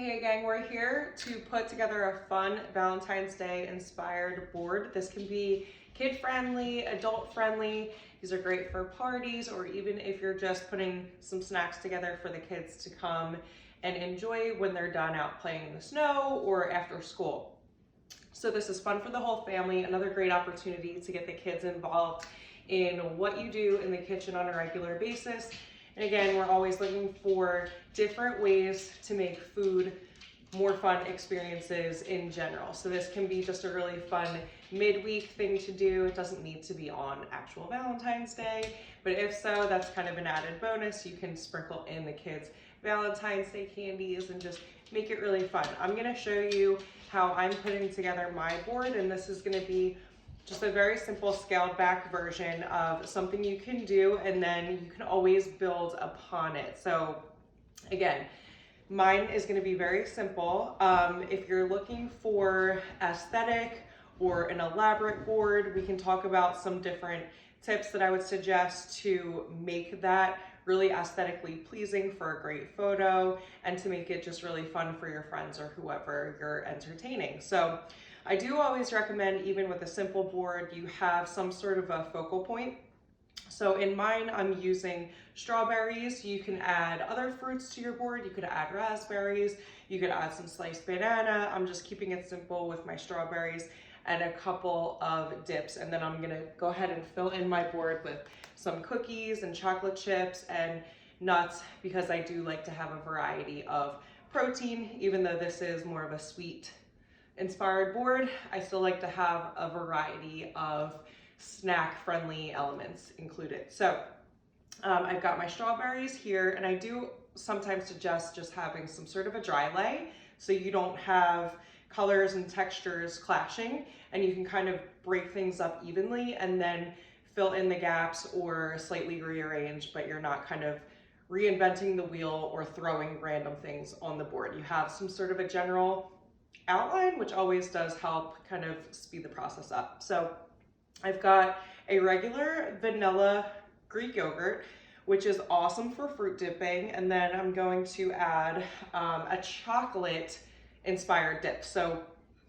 Hey gang, we're here to put together a fun Valentine's Day inspired board. This can be kid friendly, adult friendly. These are great for parties or even if you're just putting some snacks together for the kids to come and enjoy when they're done out playing in the snow or after school. So this is fun for the whole family, another great opportunity to get the kids involved in what you do in the kitchen on a regular basis. And again, we're always looking for different ways to make food more fun experiences in general. So this can be just a really fun midweek thing to do. It doesn't need to be on actual Valentine's Day, but if so, that's kind of an added bonus. You can sprinkle in the kids' Valentine's Day candies and just make it really fun. I'm gonna show you how I'm putting together my board, and this is gonna be just a very simple scaled back version of something you can do, and then you can always build upon it. So again, mine is going to be very simple. If you're looking for aesthetic or an elaborate board, we can talk about some different tips that I would suggest to make that really aesthetically pleasing for a great photo and to make it just really fun for your friends or whoever you're entertaining. So I do always recommend, even with a simple board, you have some sort of a focal point. So in mine, I'm using strawberries. You can add other fruits to your board. You could add raspberries. You could add some sliced banana. I'm just keeping it simple with my strawberries and a couple of dips. And then I'm gonna go ahead and fill in my board with some cookies and chocolate chips and nuts, because I do like to have a variety of protein. Even though this is more of a sweet inspired board, I still like to have a variety of snack friendly elements included. So I've got my strawberries here, and I do sometimes suggest just having some sort of a dry lay so you don't have colors and textures clashing, and you can kind of break things up evenly and then fill in the gaps or slightly rearrange, but you're not kind of reinventing the wheel or throwing random things on the board. You have some sort of a general outline, which always does help kind of speed the process up. So I've got a regular vanilla Greek yogurt, which is awesome for fruit dipping. And then I'm going to add a chocolate inspired dip. So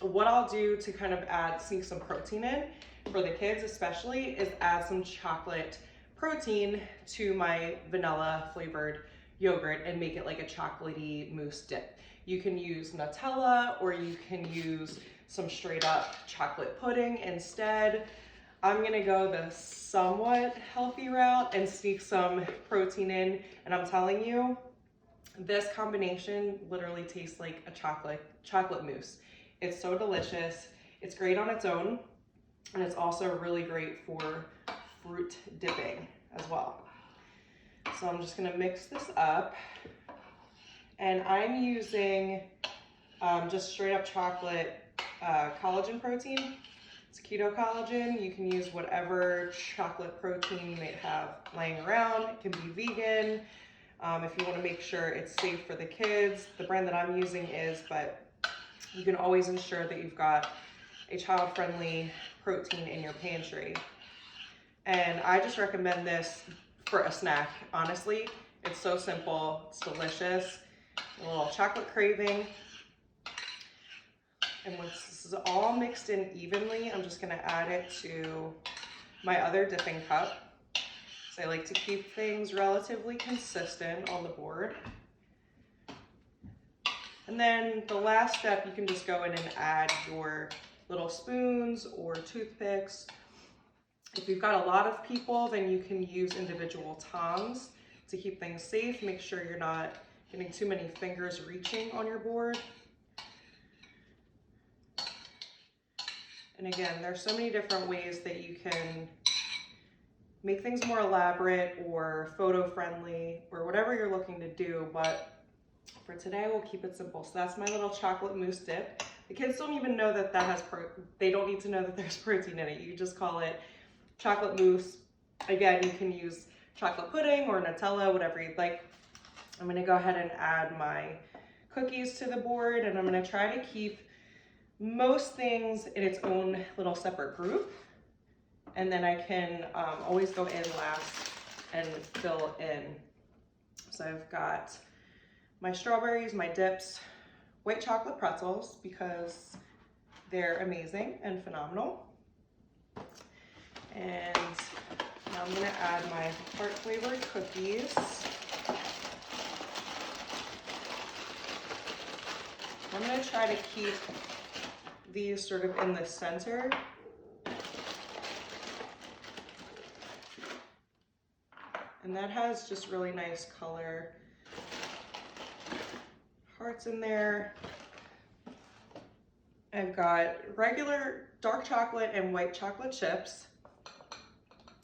what I'll do to kind of sneak some protein in for the kids especially is add some chocolate protein to my vanilla flavored yogurt and make it like a chocolatey mousse dip. You can use Nutella or you can use some straight up chocolate pudding instead. I'm gonna go the somewhat healthy route and sneak some protein in, and I'm telling you, this combination literally tastes like a chocolate mousse. It's so delicious. It's great on its own, and it's also really great for fruit dipping as well. So I'm just gonna mix this up. And I'm using just straight up chocolate collagen protein. It's keto collagen. You can use whatever chocolate protein you might have laying around. It can be vegan if you want to make sure it's safe for the kids. The brand that I'm using is, but you can always ensure that you've got a child-friendly protein in your pantry. And I just recommend this for a snack, honestly. It's so simple, it's delicious. A little chocolate craving. And once this is all mixed in evenly, I'm just gonna add it to my other dipping cup. So I like to keep things relatively consistent on the board. And then the last step, you can just go in and add your little spoons or toothpicks. If you've got a lot of people, then you can use individual tongs to keep things safe. Make sure you're not getting too many fingers reaching on your board. And again, there's so many different ways that you can make things more elaborate or photo friendly or whatever you're looking to do, but for today we'll keep it simple. So that's my little chocolate mousse dip. The kids don't even know that they don't need to know that there's protein in it. You just call it chocolate mousse. Again, you can use chocolate pudding or Nutella, whatever you'd like. I'm gonna go ahead and add my cookies to the board, and I'm gonna try to keep most things in its own little separate group. And then I can always go in last and fill in. So I've got my strawberries, my dips, white chocolate pretzels because they're amazing and phenomenal. And now I'm gonna add my heart flavored cookies. I'm gonna try to keep these sort of in the center. And that has just really nice color. Hearts in there. I've got regular dark chocolate and white chocolate chips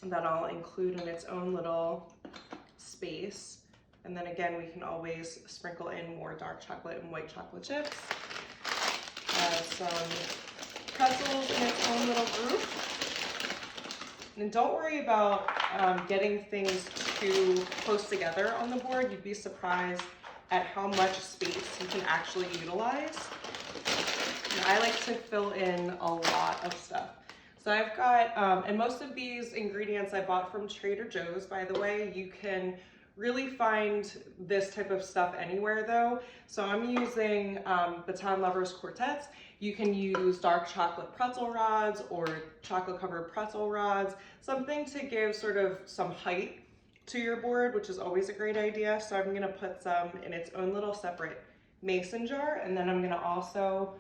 that I'll include in its own little space. And then again, we can always sprinkle in more dark chocolate and white chocolate chips. Add some pretzels in its own little group. And don't worry about getting things too close together on the board. You'd be surprised at how much space you can actually utilize. And I like to fill in a lot of stuff. So I've got, and most of these ingredients I bought from Trader Joe's, by the way. You can really find this type of stuff anywhere though. So I'm using Baton Lovers Quartets. You can use dark chocolate pretzel rods or chocolate covered pretzel rods, something to give sort of some height to your board, which is always a great idea. So I'm gonna put some in its own little separate mason jar, and then I'm gonna also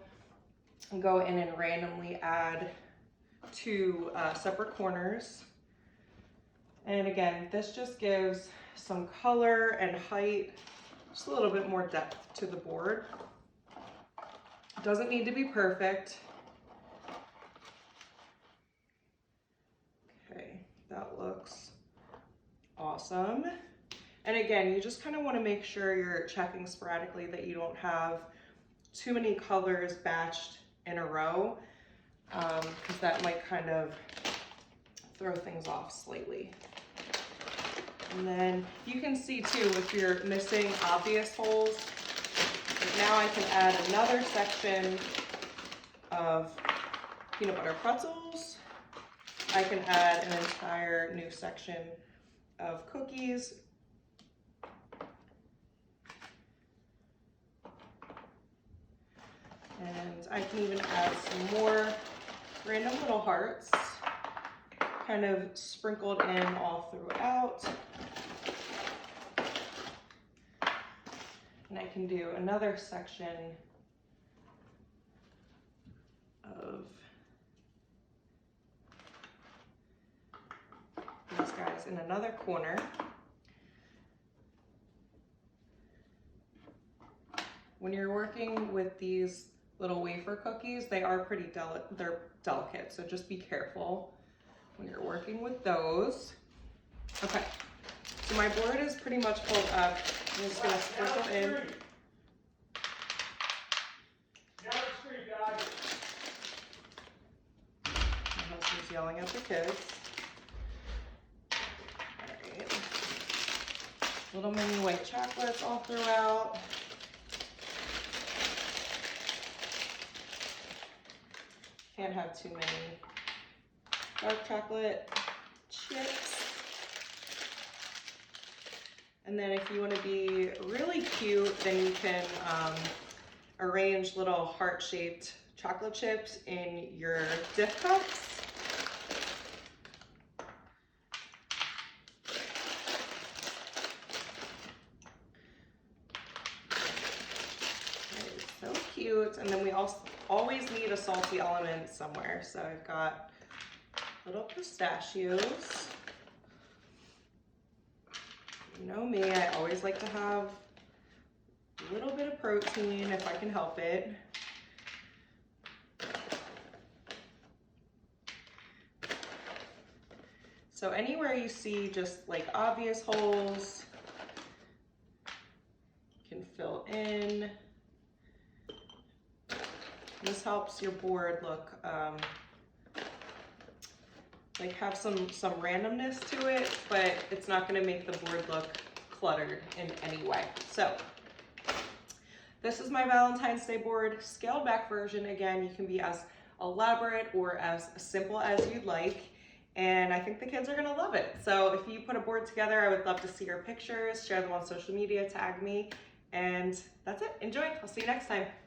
go in and randomly add two separate corners. And again, this just gives some color and height, just a little bit more depth to the board. It doesn't need to be perfect. Okay, that looks awesome. And again, you just kind of want to make sure you're checking sporadically that you don't have too many colors batched in a row, because that might kind of throw things off slightly. And then you can see too, if you're missing obvious holes, now I can add another section of peanut butter pretzels. I can add an entire new section of cookies. And I can even add some more random little hearts, kind of sprinkled in all throughout. And I can do another section of these guys in another corner. When you're working with these little wafer cookies, they are pretty delicate, so just be careful when you're working with those. Okay, so my board is pretty much filled up. I'm just gonna sprinkle in. My husband's yelling at the kids. All right. Little mini white chocolates all throughout. Can't have too many dark chocolate chips. And then if you want to be really cute, then you can arrange little heart-shaped chocolate chips in your dip cups. That is so cute. And then we also always need a salty element somewhere. So I've got little pistachios. You know me, I always like to have a little bit of protein if I can help it. So anywhere you see just like obvious holes, you can fill in. This helps your board look like have some randomness to it, but it's not going to make the board look cluttered in any way. So this is my Valentine's Day board, scaled back version. Again, you can be as elaborate or as simple as you'd like, and I think the kids are going to love it. So if you put a board together, I would love to see your pictures, share them on social media, tag me, and that's it. Enjoy. I'll see you next time.